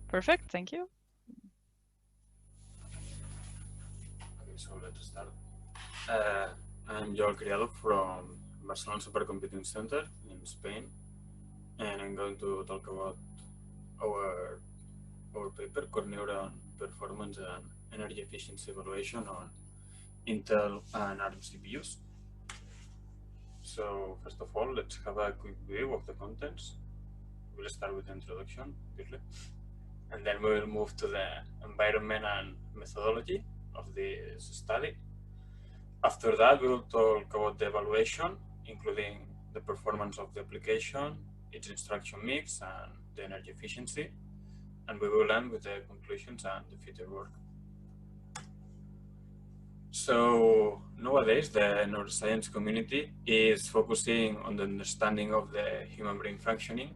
Perfect, thank you. Okay, so let's start. I'm Criado from Barcelona Supercomputing Center in Spain, and I'm going to talk about our paper, CoreNEURON Performance and Energy Efficiency Evaluation on Intel and ARM CPUs. So first of all, let's have a quick view of the contents. We'll start with the introduction, obviously, and then we will move to the environment and methodology of this study. After that, we will talk about the evaluation, including the performance of the application, its instruction mix, and the energy efficiency. And we will end with the conclusions and the future work. So nowadays, the neuroscience community is focusing on the understanding of the human brain functioning.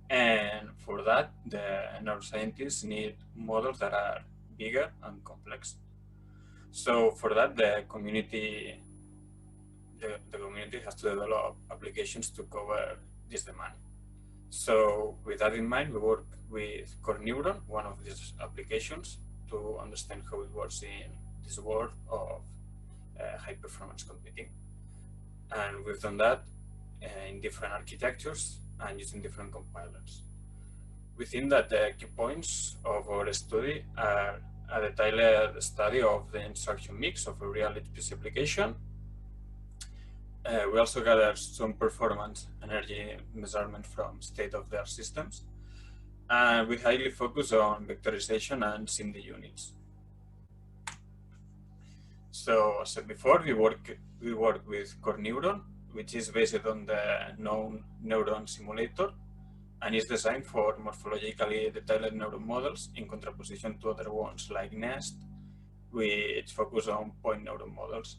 And for that, the neuroscientists need models that are bigger and complex. So for that, the community has to develop applications to cover this demand. So with that in mind, we work with CoreNEURON, one of these applications, to understand how it works in this world of high performance computing. And we've done that in different architectures and using different compilers. Within that, the key points of our study are a detailed study of the instruction mix of a real HPC application. We also gather some performance energy measurement from state-of-the-art systems. And we highly focus on vectorization and SIMD units. So as I said before, we work with CoreNEURON, which is based on the known neuron simulator and is designed for morphologically detailed neuron models in contraposition to other ones like NEST, which focus on point neuron models.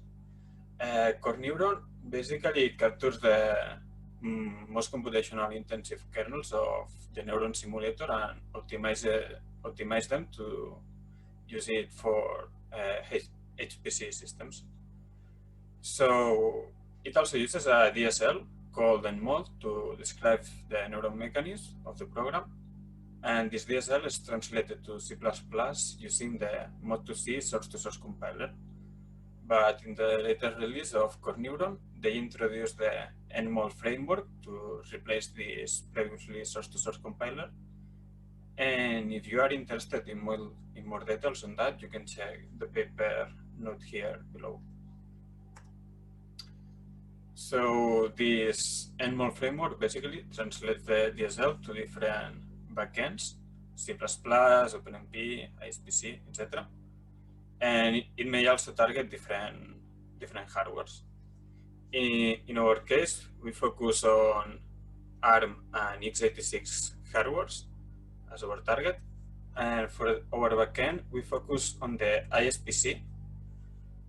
CoreNEURON basically captures the most computational intensive kernels of the neuron simulator and optimize them to use it for HPC systems. So it also uses a DSL called NMODL to describe the neuron mechanism of the program. And this DSL is translated to C++ using the mod2C source-to-source compiler. But in the latest release of CoreNEURON, they introduced the NMODL framework to replace this previously source-to-source compiler. And if you are interested in more details on that, you can check the paper note here below. So this NMODL framework basically translates the DSL to different backends, C++, OpenMP, IEEPC, etc. And it may also target different hardwares. In our case, we focus on ARM and x86 hardwares as our target. And for our backend, we focus on the IEEPC,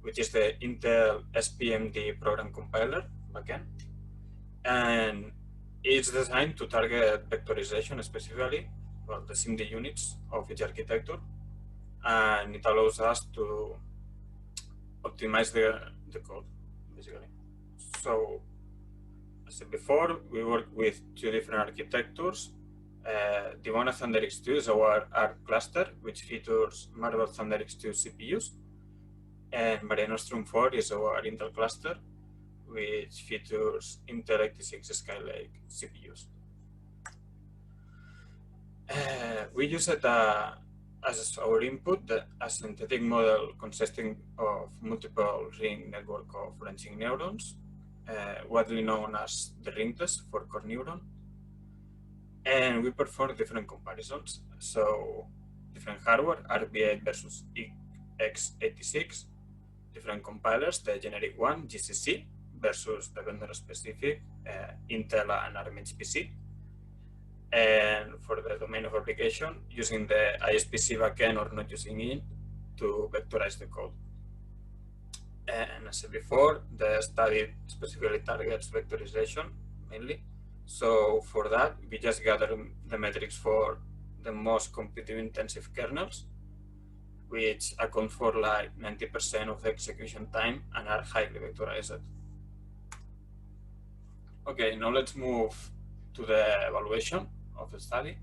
which is the Intel SPMD program compiler backend. And it's designed to target vectorization specifically, well, the SIMD units of each architecture. And it allows us to optimize the code, basically. So, as I said before, we work with two different architectures. The one of ThunderX2 is our ARC cluster, which features Marvel ThunderX2 CPUs. And Mare Nostrum 4 is our Intel cluster, which features Intel 86 Skylake CPUs. We use it as our input, a synthetic model consisting of multiple ring network of branching neurons, widely known as the ring test for CoreNEURON. And we perform different comparisons. So different hardware, RB8 versus x86, different compilers, the generic one, GCC, versus the vendor-specific, Intel and ARM HPC. And for the domain of application, using the IEEPC backend or not using it to vectorize the code. And as I said before, the study specifically targets vectorization mainly. So for that, we just gather the metrics for the most compute-intensive kernels, which account for like 90% of the execution time and are highly vectorized. Okay, now let's move to the evaluation of the study.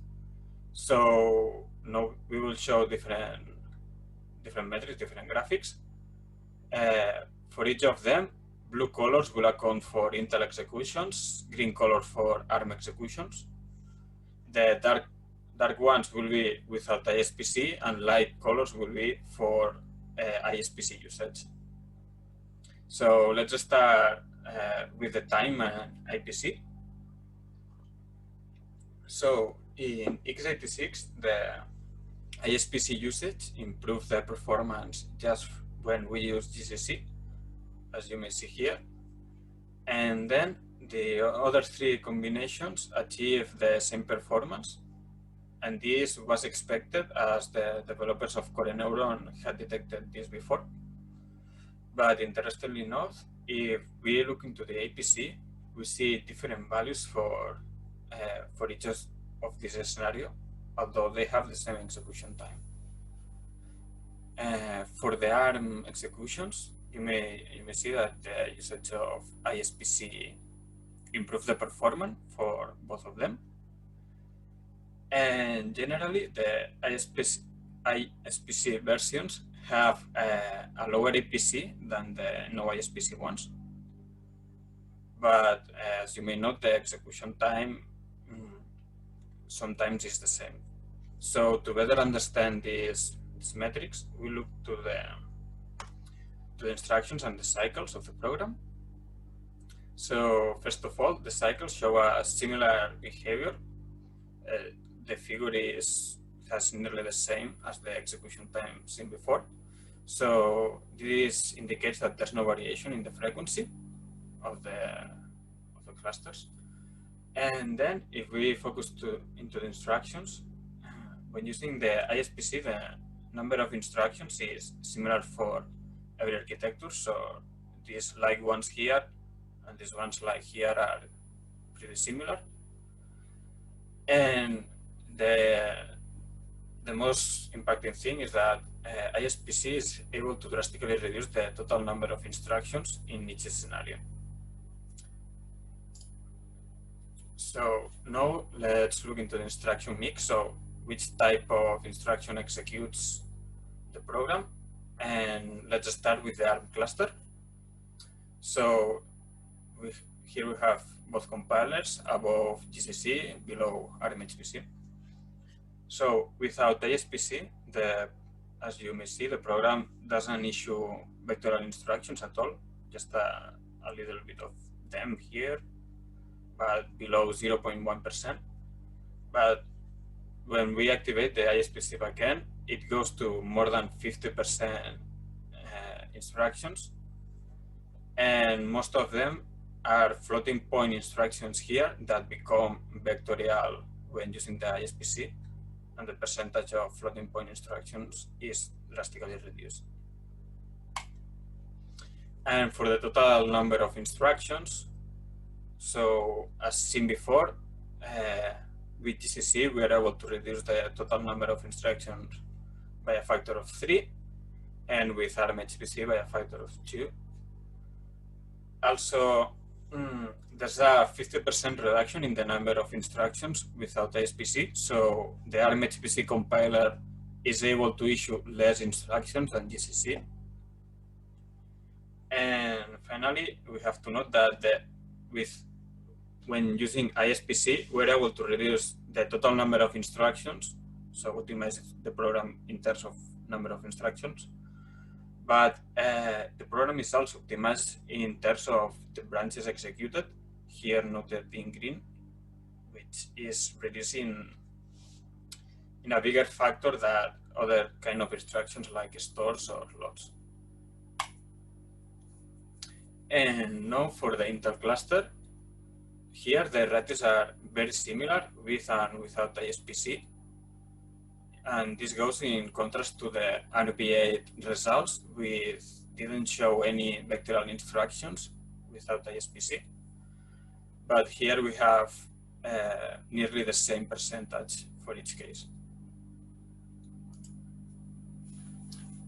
So now we will show different metrics, different graphics. For each of them, blue colors will account for Intel executions, green color for ARM executions. The dark ones will be without ISPC, and light colors will be for ISPC usage. So let's start with the time and IPC. So in x86, the ISPC usage improves the performance just when we use GCC, as you may see here. And then the other three combinations achieve the same performance. And this was expected, as the developers of CoreNEURON had detected this before. But interestingly enough, if we look into the APC, we see different values for each of this scenario, although they have the same execution time. For the ARM executions, you may see that the usage of ISPC improves the performance for both of them. And generally, the ISPC versions have a lower APC than the no ISPC ones. But as you may note, the execution time sometimes is the same. So to better understand these metrics, we look to the instructions and the cycles of the program. So first of all, the cycles show a similar behavior. The figure has nearly the same as the execution time seen before. So this indicates that there's no variation in the frequency of the clusters. And then if we focus into the instructions, when using the ISPC, the number of instructions is similar for every architecture. So these like ones here and these ones like here are pretty similar. And the most impacting thing is that ISPC is able to drastically reduce the total number of instructions in each scenario. So now let's look into the instruction mix. So which type of instruction executes the program, and let's start with the ARM cluster. So here we have both compilers, above GCC, below ARM-HPC. So without ISPC, as you may see, the program doesn't issue vectorial instructions at all, just a little bit of them here, but below 0.1%. But when we activate the ISPC backend, it goes to more than 50% instructions, and most of them are floating point instructions here that become vectorial when using the ISPC, and the percentage of floating point instructions is drastically reduced. And for the total number of instructions, so as seen before, with GCC, we are able to reduce the total number of instructions by a factor of 3, and with ARM-HPC by a factor of 2. Also, there's a 50% reduction in the number of instructions without ISPC, so the ARM-HPC compiler is able to issue less instructions than GCC. And finally, we have to note that when using ISPC, we're able to reduce the total number of instructions, so optimize the program in terms of number of instructions. But the program is also optimized in terms of the branches executed, here noted in green, which is reducing in a bigger factor than other kind of instructions like stores or loads. And now for the Intel cluster, here the ratios are very similar with and without ISPC. And this goes in contrast to the RB8 results, which didn't show any vectorial instructions without ISPC. But here we have nearly the same percentage for each case.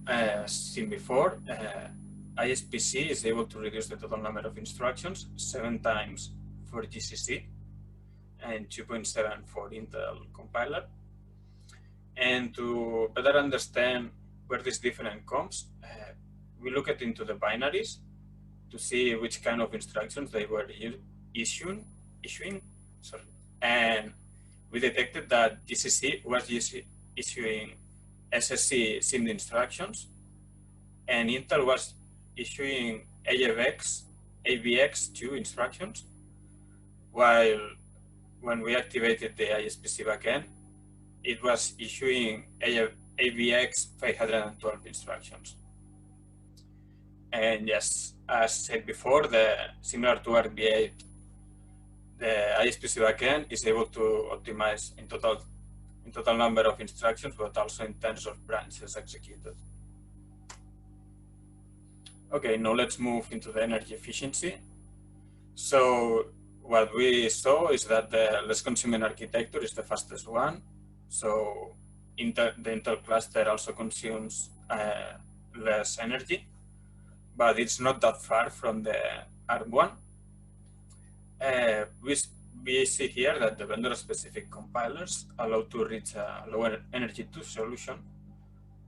As seen before, ISPC is able to reduce the total number of instructions 7 times for GCC and 2.7 for Intel compiler. And to better understand where this difference comes, we looked into the binaries to see which kind of instructions they were issuing, sorry. And we detected that GCC was issuing SSC SIMD instructions, and Intel was issuing AVX2 instructions, while when we activated the ISPC backend, it was issuing AVX 512 instructions. And yes, as said before, similar to RB8, the ISPC backend is able to optimize in total number of instructions, but also in terms of branches executed. Okay, now let's move into the energy efficiency. So what we saw is that the less consuming architecture is the fastest one. So the Intel cluster also consumes less energy, but it's not that far from the ARM one. We see here that the vendor-specific compilers allow to reach a lower energy to solution.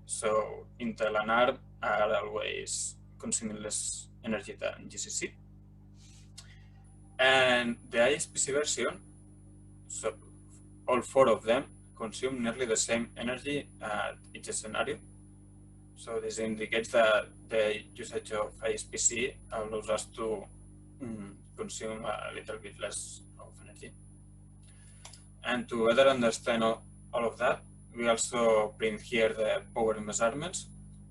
So Intel and ARM are always consuming less energy than GCC. And the ISPC version, so all four of them consume nearly the same energy at each scenario. So this indicates that the usage of ISPC allows us to consume a little bit less of energy. And to better understand all of that, we also print here the power measurements.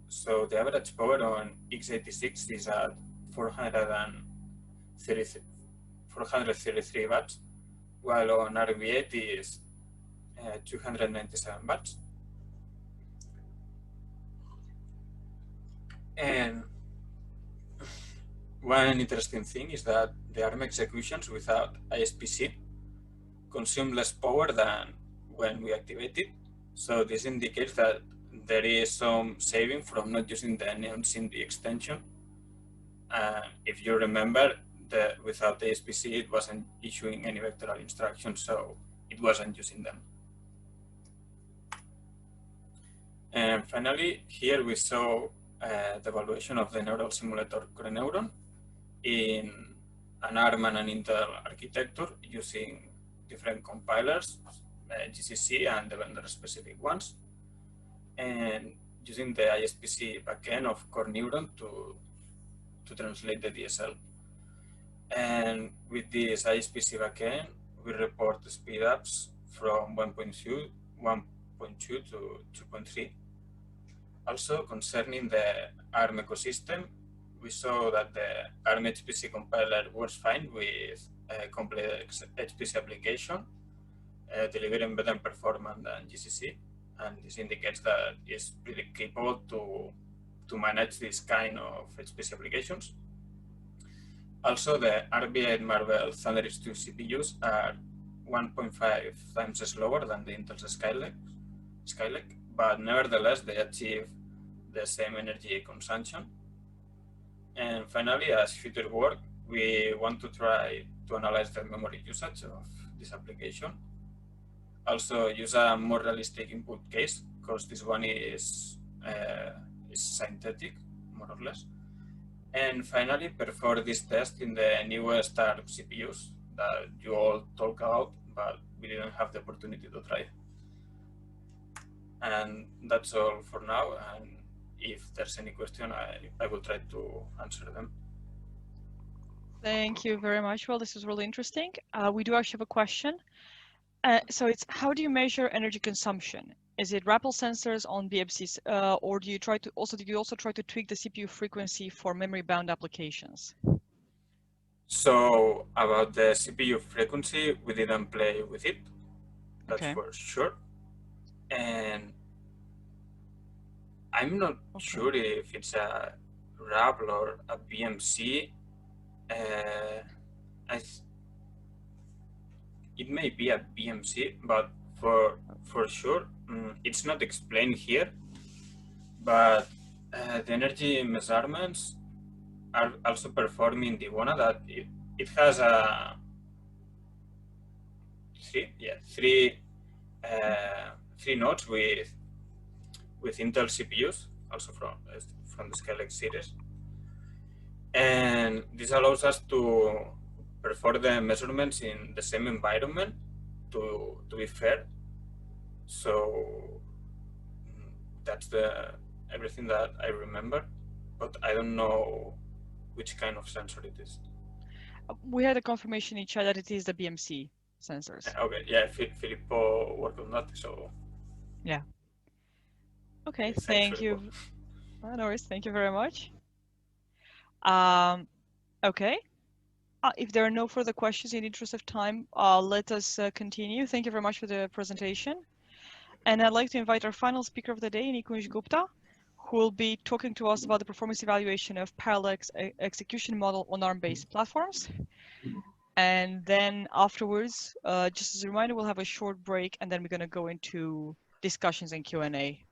So the average power on x86 is at 433 watts, while on RB8 is 297 watts. And one interesting thing is that the ARM executions without ISPC consume less power than when we activate it. So this indicates that there is some saving from not using the Neon SIMD extension. If you remember, without the ISPC, it wasn't issuing any vectoral instructions, so it wasn't using them. And finally, here we saw the evaluation of the neural simulator CoreNEURON in an ARM and an Intel architecture using different compilers, GCC and the vendor-specific ones, and using the ISPC backend of CoreNEURON to translate the DSL. And with this ISPC backend, we report the speedups from 1.2 to 2.3. Also, concerning the ARM ecosystem, we saw that the ARM HPC compiler works fine with a complex HPC application, delivering better performance than GCC, and this indicates that it's really capable to manage this kind of HPC applications. Also, the RB8 Marvel Thunderix 2 CPUs are 1.5 times slower than the Intel's Skylake, but nevertheless, they achieve the same energy consumption. And finally, as future work, we want to try to analyze the memory usage of this application. Also, use a more realistic input case, because this one is synthetic, more or less. And finally, perform this test in the newest ARM CPUs that you all talk about, but we didn't have the opportunity to try. And that's all for now. And if there's any question, I will try to answer them. Thank you very much. Well, this is really interesting. We do actually have a question. So it's, how do you measure energy consumption? Is it RAPL sensors on BMCs, or did you also try to tweak the CPU frequency for memory-bound applications? So about the CPU frequency, we didn't play with it. That's Okay. for sure. And I'm not sure if it's a RAPL or a BMC. It may be a BMC, but for sure, it's not explained here. But the energy measurements are also performed in Divona, that it has a three 3 nodes with Intel CPUs, also from the Skylake series. And this allows us to perform the measurements in the same environment to be fair. So that's everything that I remember, but I don't know which kind of sensor it is. We had a confirmation in chat that it is the BMC sensors. Okay, yeah, Filippo worked on that, so yeah. Okay, thanks, thank Filippo. you. No worries, thank you very much. Okay. If there are no further questions in the interest of time, let us continue. Thank you very much for the presentation. And I'd like to invite our final speaker of the day, Nikunj Gupta, who will be talking to us about the performance evaluation of parallel execution model on ARM-based platforms. And then afterwards, just as a reminder, we'll have a short break, and then we're going to go into discussions and Q&A.